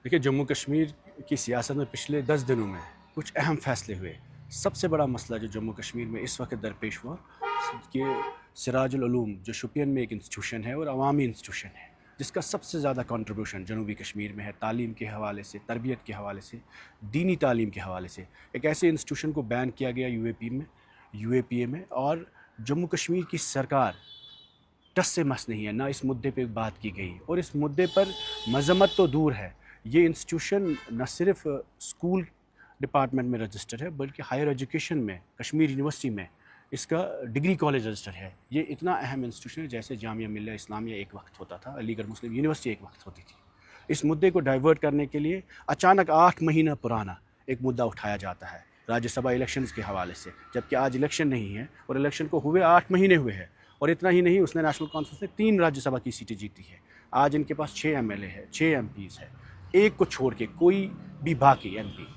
देखिए, जम्मू कश्मीर की सियासत में पिछले 10 दिनों में कुछ अहम फैसले हुए। सबसे बड़ा मसला जो जम्मू कश्मीर में इस वक्त दरपेश हुआ कि सिराजुल उलूम जो शुपियन में एक इंस्टीट्यूशन है और अवामी इंस्टीट्यूशन है, जिसका सबसे ज़्यादा कंट्रीब्यूशन जनूबी कश्मीर में है, तालीम के हवाले से, तरबियत के हवाले से, दीनी तालीम के हवाले से। एक ऐसे इंस्टीट्यूशन को बैन किया गया यूएपीए में, और जम्मू कश्मीर की सरकार टस से मस नहीं है, ना इस मुद्दे पे बात की गई। और इस मुद्दे पर मजम्मत तो दूर है, ये इंस्टीट्यूशन न सिर्फ स्कूल डिपार्टमेंट में रजिस्टर है, बल्कि हायर एजुकेशन में कश्मीर यूनिवर्सिटी में इसका डिग्री कॉलेज रजिस्टर है। ये इतना अहम इंस्टीट्यूशन है जैसे जामिया मिल्लिया इस्लामिया एक वक्त होता था, अलीगढ़ मुस्लिम यूनिवर्सिटी एक वक्त होती थी। इस मुद्दे को डाइवर्ट करने के लिए अचानक 8 महीना पुराना एक मुद्दा उठाया जाता है राज्यसभा इलेक्शंस के हवाले से, जबकि आज इलेक्शन नहीं है और इलेक्शन को हुए 8 महीने हुए हैं। और इतना ही नहीं, उसने नेशनल कॉन्फ्रेंस में 3 राज्यसभा की सीटें जीती है। आज इनके पास 6 एमएलए है, 6 एमपीज़ है। एक को छोड़ के कोई भी बाकी एमपी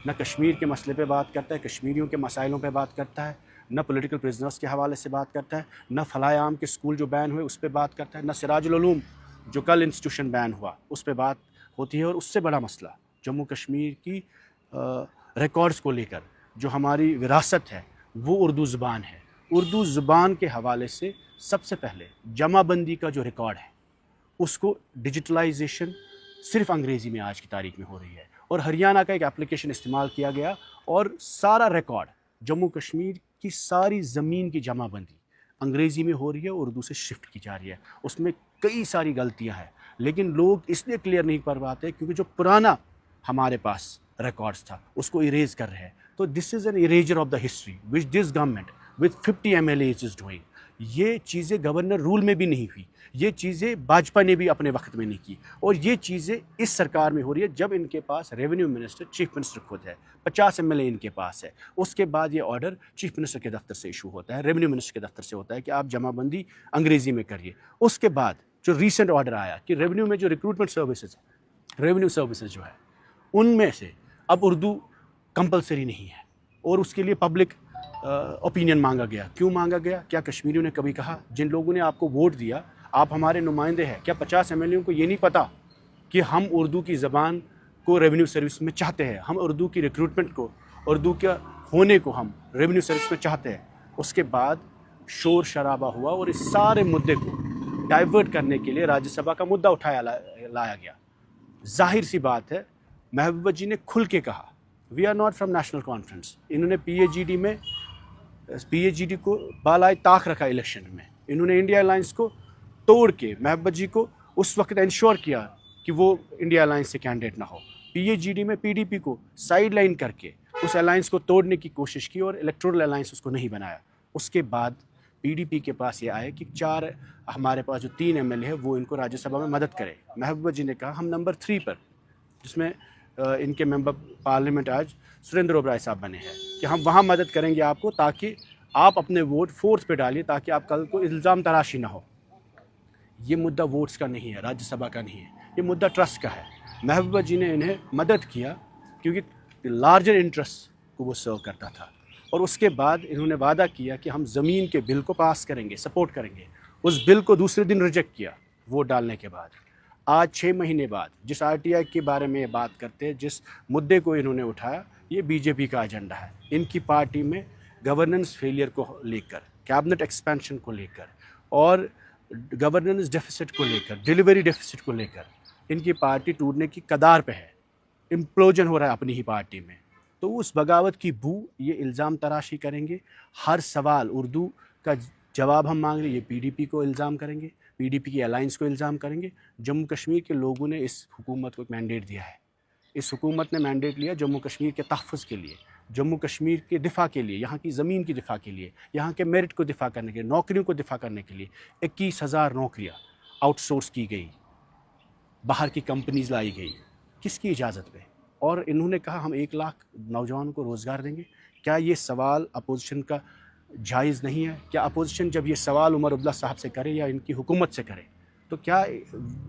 न कश्मीर के मसले पे बात करता है, कश्मीरियों के मसाइलों पे बात करता है, न पॉलिटिकल प्रिजनर्स के हवाले से बात करता है, न फलाए आम के स्कूल जो बैन हुए उस पर बात करता है, न सिराजुल उलूम जो कल इंस्टीट्यूशन बैन हुआ उस पर बात होती है। और उससे बड़ा मसला जम्मू कश्मीर की रिकॉर्ड्स को लेकर जो हमारी विरासत है वो उर्दू ज़ुबान है। उर्दू ज़ुबान के हवाले से सबसे पहले जमाबंदी का जो रिकॉर्ड है उसको डिजिटलाइजेशन सिर्फ अंग्रेज़ी में आज की तारीख में हो रही है, और हरियाणा का एक एप्लीकेशन इस्तेमाल किया गया और सारा रिकॉर्ड जम्मू कश्मीर की सारी ज़मीन की जमाबंदी अंग्रेज़ी में हो रही है, उर्दू से शिफ्ट की जा रही है। उसमें कई सारी गलतियां हैं, लेकिन लोग इसलिए क्लियर नहीं कर पाते क्योंकि जो पुराना हमारे पास रिकॉर्ड्स था उसको इरेज कर रहे हैं। तो this is an eraser of the history which this government with 50 MLAs is doing. ये चीज़ें गवर्नर रूल में भी नहीं हुई, ये चीज़ें भाजपा ने भी अपने वक्त में नहीं की, और ये चीज़ें इस सरकार में हो रही है जब इनके पास रेवेन्यू मिनिस्टर, चीफ मिनिस्टर खुद है, 50 MLA इनके पास है। उसके बाद ये ऑर्डर चीफ मिनिस्टर के दफ्तर से इशू होता है, रेवेन्यू मिनिस्टर के दफ्तर से होता है कि आप जमाबंदी अंग्रेज़ी में करिए। उसके बाद जो रिसेंट ऑर्डर आया कि रेवेन्यू में जो रिक्रूटमेंट सर्विसेज है, रेवेन्यू सर्विसेज जो है उनमें से अब उर्दू कंपलसरी नहीं है, और उसके लिए पब्लिक ओपिनियन मांगा गया। क्यों मांगा गया? क्या कश्मीरियों ने कभी कहा जिन लोगों ने आपको वोट दिया, आप हमारे नुमाइंदे हैं, क्या 50 MLA को ये नहीं पता कि हम उर्दू की ज़बान को रेवेन्यू सर्विस में चाहते हैं, हम उर्दू की रिक्रूटमेंट को, उर्दू के होने को हम रेवेन्यू सर्विस में चाहते हैं? उसके बाद शोर शराबा हुआ और इस सारे मुद्दे को डाइवर्ट करने के लिए राज्यसभा का मुद्दा लाया गया। जाहिर सी बात है, महबूबा जी ने खुल के कहा we are not from National Conference. इन्होंने पीएचईडी को बालाए ताक रखा इलेक्शन में। इन्होंने इंडिया अलायंस को तोड़ के महबूबा जी को उस वक्त इंश्योर किया कि वो इंडिया अलायंस से कैंडिडेट ना हो। पीएचईडी में पीडीपी को साइड लाइन करके उस अलायंस को तोड़ने की कोशिश की और इलेक्टोरल अलायंस उसको नहीं बनाया। उसके बाद पीडीपी के पास ये आया कि 4 हमारे पास जो 3 MLA है वो इनको राज्यसभा में मदद करे। महबूबा जी ने कहा हम नंबर 3 पर, जिसमें इनके मेंबर पार्लियामेंट आज सुरेंद्र ओबराय साहब बने हैं, कि हम वहाँ मदद करेंगे आपको ताकि आप अपने वोट 4th पे डालिए ताकि आप कल को इल्ज़ाम तराशी ना हो। ये मुद्दा वोट्स का नहीं है, राज्यसभा का नहीं है, ये मुद्दा ट्रस्ट का है। महबूबा जी ने इन्हें मदद किया क्योंकि लार्जर इंटरेस्ट को वो सर्व करता था, और उसके बाद इन्होंने वादा किया कि हम ज़मीन के बिल को पास करेंगे, सपोर्ट करेंगे। उस बिल को दूसरे दिन रिजेक्ट किया वोट डालने के बाद। आज 6 महीने बाद जिस RTI के बारे में बात करते हैं, जिस मुद्दे को इन्होंने उठाया, ये बीजेपी का एजेंडा है। इनकी पार्टी में गवर्नेंस फेलियर को लेकर, कैबिनेट एक्सपेंशन को लेकर और गवर्नेंस डेफिसिट को लेकर, डिलीवरी डेफिसिट को लेकर इनकी पार्टी टूटने की कगार पे है। इम्प्लोजन हो रहा है अपनी ही पार्टी में। तो उस बगावत की बू ये इल्ज़ाम तराशी करेंगे। हर सवाल उर्दू का जवाब हम मांग रहे हैं, ये पीडीपी को इल्ज़ाम करेंगे, पीडीपी की अलायंस को इल्ज़ाम करेंगे। जम्मू कश्मीर के लोगों ने इस हुकूमत को एक मैंडेट दिया है। इस हुकूमत ने मैंडेट लिया जम्मू कश्मीर के तहफ़्फ़ुज़ के लिए, जम्मू कश्मीर के दिफा के लिए, यहाँ की ज़मीन की दिफा के लिए, यहाँ के मेरिट को दिफा करने के लिए, नौकरियों को दिफा करने के लिए। 21,000 नौकरियाँ आउटसोर्स की गई, बाहर की कंपनीज़ लाई गई, किसकी इजाज़त पे? और इन्होंने कहा हम 1 लाख नौजवानों को रोज़गार देंगे। क्या ये सवाल अपोजिशन का जायज़ नहीं है? क्या अपोजिशन जब ये सवाल उमर अब्दुल्ला साहब से करे या इनकी हुकूमत से करे, तो क्या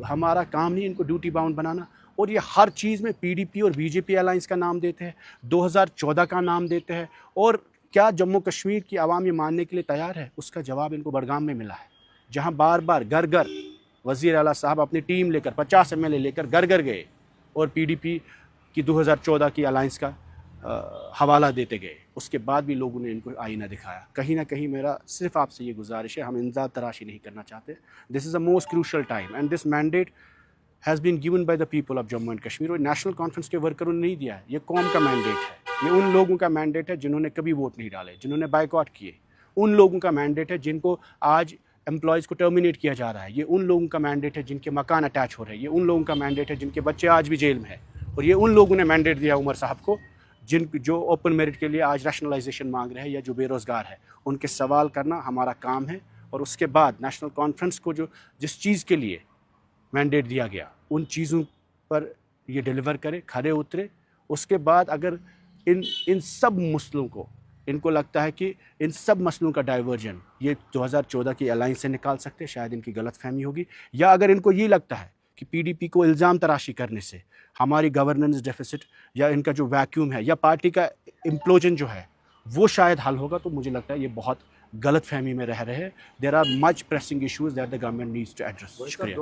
हमारा काम नहीं इनको ड्यूटी बाउंड बनाना? और ये हर चीज़ में पीडीपी और बीजेपी अलायंस का नाम देते हैं, 2014 का नाम देते हैं। और क्या जम्मू कश्मीर की आवाम ये मानने के लिए तैयार है? उसका जवाब इनको बडगाम में मिला है, जहाँ बार बार घर घर वज़ीर आला साहब अपनी टीम लेकर 50 MLA लेकर घर घर गए, और पीडीपी की 2014 की अलायंस का हवाला देते गए। उसके बाद भी लोगों ने इनको आईना दिखाया। कहीं ना कहीं मेरा सिर्फ आपसे ये गुजारिश है, हम इंतजार तराशी नहीं करना चाहते। This is the most crucial time and this mandate has been given by the people of Jammu and Kashmir. और नेशनल कॉन्फ्रेंस के वर्करों ने नहीं दिया है, ये कौम का मैंडेट है, ये उन लोगों का मैंडेट है जिन्होंने कभी वोट नहीं डाले, जिन्होंने बाइकआउट किए। उन लोगों का मैंडेट है जिनको आज एम्प्लॉयज़ को टर्मिनेट किया जा रहा है। ये उन लोगों का मैंडेट है जिनके मकान अटैच हो रहे हैं। ये उन लोगों का मैंडेट है जिनके बच्चे आज भी जेल में हैं। और ये उन लोगों ने मैंडेट दिया उमर साहब को जो ओपन मेरिट के लिए आज रैशनलाइजेशन मांग रहे हैं या जो बेरोज़गार है, उनके सवाल करना हमारा काम है। और उसके बाद नेशनल कॉन्फ्रेंस को जिस चीज़ के लिए मैंडेट दिया गया, उन चीज़ों पर ये डिलीवर करे, खरे उतरे। उसके बाद अगर इन सब मसलों को, इनको लगता है कि इन सब मसलों का डाइवर्जन ये 2014 की अलायंस से निकाल सकते, शायद इनकी गलतफहमी होगी। या अगर इनको ये लगता है कि पीडीपी को इल्ज़ाम तराशी करने से हमारी गवर्नेंस डेफिसिट या इनका जो वैक्यूम है या पार्टी का इम्प्लोजन जो है वो शायद हल होगा, तो मुझे लगता है ये बहुत गलतफहमी में रह रहे हैं। There are much pressing issues that the government needs to address. शुक्रिया।